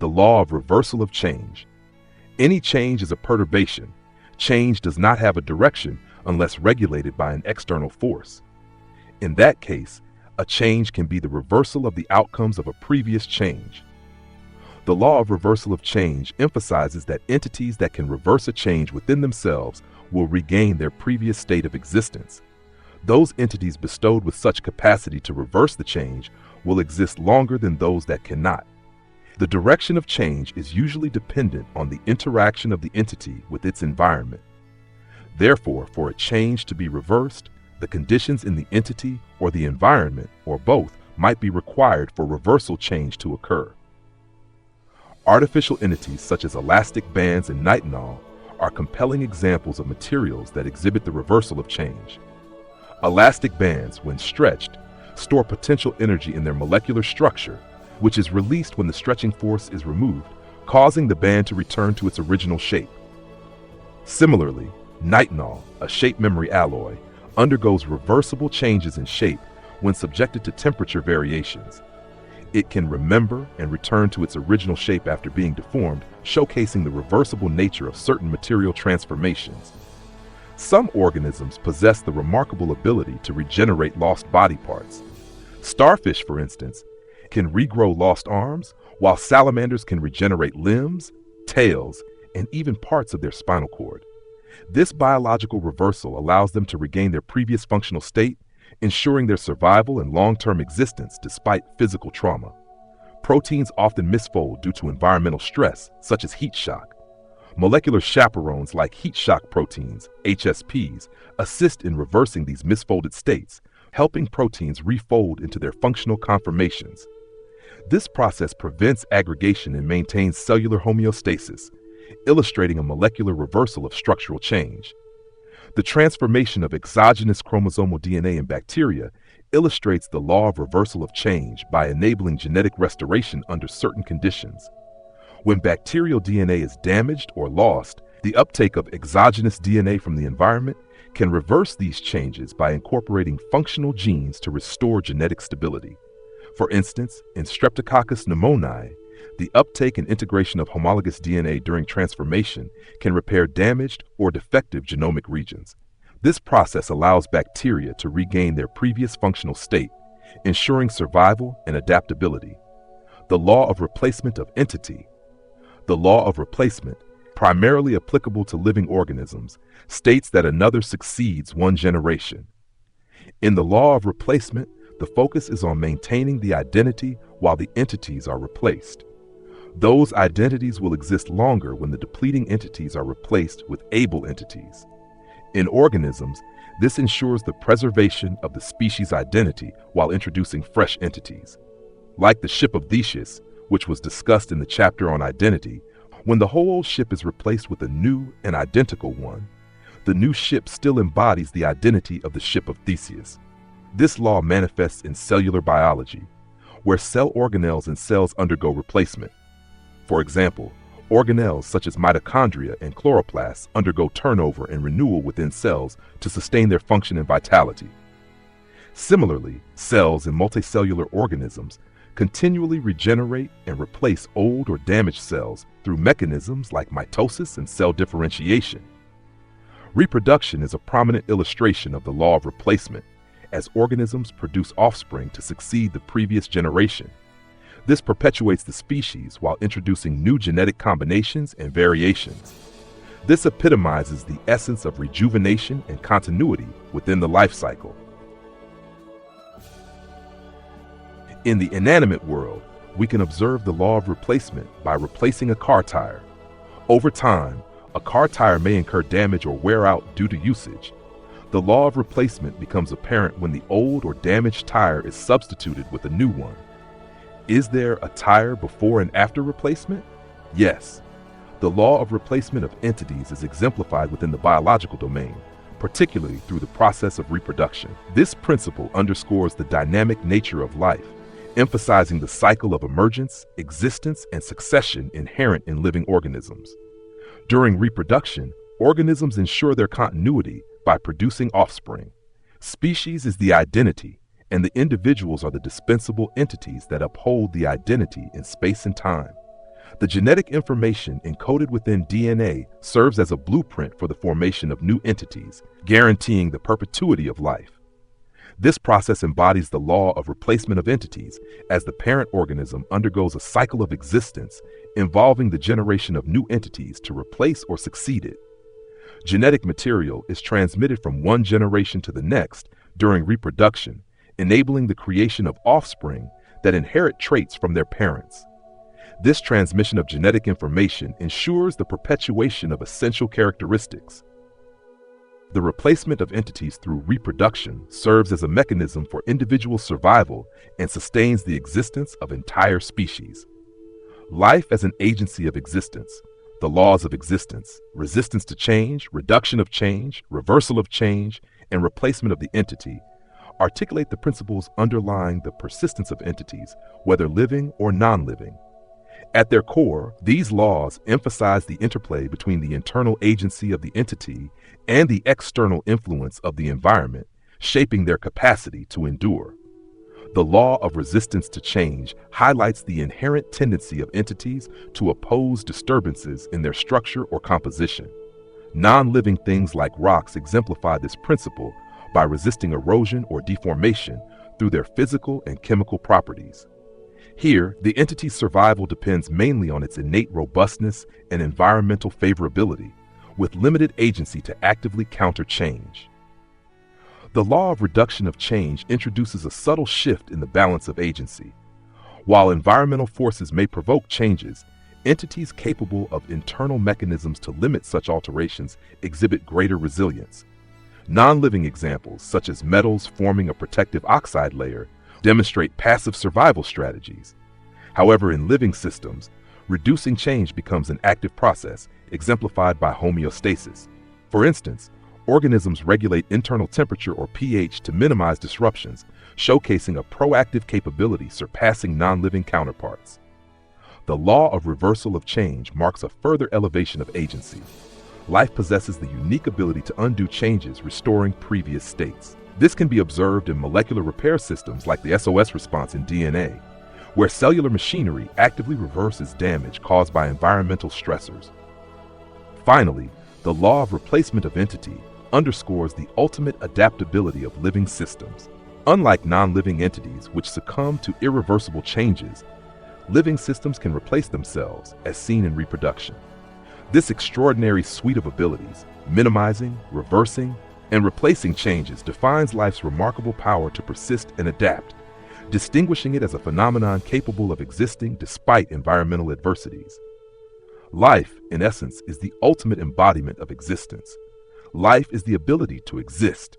the law of reversal of change. Any change is a perturbation. Change does not have a direction unless regulated by an external force. In that case, a change can be the reversal of the outcomes of a previous change. The law of reversal of change emphasizes that entities that can reverse a change within themselves will regain their previous state of existence. Those entities bestowed with such capacity to reverse the change will exist longer than those that cannot. The direction of change is usually dependent on the interaction of the entity with its environment. Therefore, for a change to be reversed, the conditions in the entity or the environment, or both, might be required for reversal change to occur. Artificial entities such as elastic bands and nitinol are compelling examples of materials that exhibit the reversal of change. Elastic bands, when stretched, store potential energy in their molecular structure, which is released when the stretching force is removed, causing the band to return to its original shape. Similarly, nitinol, a shape memory alloy, undergoes reversible changes in shape when subjected to temperature variations. It can remember and return to its original shape after being deformed, showcasing the reversible nature of certain material transformations. Some organisms possess the remarkable ability to regenerate lost body parts. Starfish, for instance, can regrow lost arms, while salamanders can regenerate limbs, tails, and even parts of their spinal cord. This biological reversal allows them to regain their previous functional state, ensuring their survival and long-term existence despite physical trauma. Proteins often misfold due to environmental stress, such as heat shock. Molecular chaperones like heat shock proteins, HSPs, assist in reversing these misfolded states, helping proteins refold into their functional conformations. This process prevents aggregation and maintains cellular homeostasis, illustrating a molecular reversal of structural change. The transformation of exogenous chromosomal DNA in bacteria illustrates the law of reversal of change by enabling genetic restoration under certain conditions. When bacterial DNA is damaged or lost, the uptake of exogenous DNA from the environment can reverse these changes by incorporating functional genes to restore genetic stability. For instance, in Streptococcus pneumoniae, the uptake and integration of homologous DNA during transformation can repair damaged or defective genomic regions. This process allows bacteria to regain their previous functional state, ensuring survival and adaptability. The law of replacement of entity. The law of replacement, primarily applicable to living organisms, states that another succeeds one generation. In the law of replacement, the focus is on maintaining the identity while the entities are replaced. Those identities will exist longer when the depleting entities are replaced with able entities. In organisms, this ensures the preservation of the species identity while introducing fresh entities. Like the ship of Theseus, which was discussed in the chapter on identity, when the whole old ship is replaced with a new and identical one, the new ship still embodies the identity of the ship of Theseus. This law manifests in cellular biology, where cell organelles and cells undergo replacement. For example, organelles such as mitochondria and chloroplasts undergo turnover and renewal within cells to sustain their function and vitality. Similarly, cells in multicellular organisms continually regenerate and replace old or damaged cells through mechanisms like mitosis and cell differentiation. Reproduction is a prominent illustration of the law of replacement, as organisms produce offspring to succeed the previous generation. This perpetuates the species while introducing new genetic combinations and variations. This epitomizes the essence of rejuvenation and continuity within the life cycle. In the inanimate world, we can observe the law of replacement by replacing a car tire. Over time, a car tire may incur damage or wear out due to usage. The law of replacement becomes apparent when the old or damaged tire is substituted with a new one. Is there a tire before and after replacement? Yes. The law of replacement of entities is exemplified within the biological domain, particularly through the process of reproduction. This principle underscores the dynamic nature of life, emphasizing the cycle of emergence, existence, and succession inherent in living organisms. During reproduction, organisms ensure their continuity by producing offspring. Species is the identity, and the individuals are the dispensable entities that uphold the identity in space and time. The genetic information encoded within DNA serves as a blueprint for the formation of new entities, guaranteeing the perpetuity of life. This process embodies the law of replacement of entities as the parent organism undergoes a cycle of existence involving the generation of new entities to replace or succeed it. Genetic material is transmitted from one generation to the next during reproduction, enabling the creation of offspring that inherit traits from their parents. This transmission of genetic information ensures the perpetuation of essential characteristics. The replacement of entities through reproduction serves as a mechanism for individual survival and sustains the existence of entire species. Life as an agency of existence, the laws of existence, resistance to change, reduction of change, reversal of change, and replacement of the entity, articulate the principles underlying the persistence of entities, whether living or non-living. At their core, these laws emphasize the interplay between the internal agency of the entity and the external influence of the environment, shaping their capacity to endure. The law of resistance to change highlights the inherent tendency of entities to oppose disturbances in their structure or composition. Non-living things like rocks exemplify this principle by resisting erosion or deformation through their physical and chemical properties. Here, the entity's survival depends mainly on its innate robustness and environmental favorability, with limited agency to actively counter change. The law of reduction of change introduces a subtle shift in the balance of agency. While environmental forces may provoke changes, entities capable of internal mechanisms to limit such alterations exhibit greater resilience. Non-living examples, such as metals forming a protective oxide layer, demonstrate passive survival strategies. However, in living systems, reducing change becomes an active process, exemplified by homeostasis. For instance, organisms regulate internal temperature or pH to minimize disruptions, showcasing a proactive capability surpassing non-living counterparts. The law of reversal of change marks a further elevation of agency. Life possesses the unique ability to undo changes, restoring previous states. This can be observed in molecular repair systems like the SOS response in DNA, where cellular machinery actively reverses damage caused by environmental stressors. Finally, the law of replacement of entity underscores the ultimate adaptability of living systems. Unlike non-living entities which succumb to irreversible changes, living systems can replace themselves, as seen in reproduction. This extraordinary suite of abilities, minimizing, reversing, and replacing changes, defines life's remarkable power to persist and adapt, distinguishing it as a phenomenon capable of existing despite environmental adversities. Life, in essence, is the ultimate embodiment of existence. Life is the ability to exist,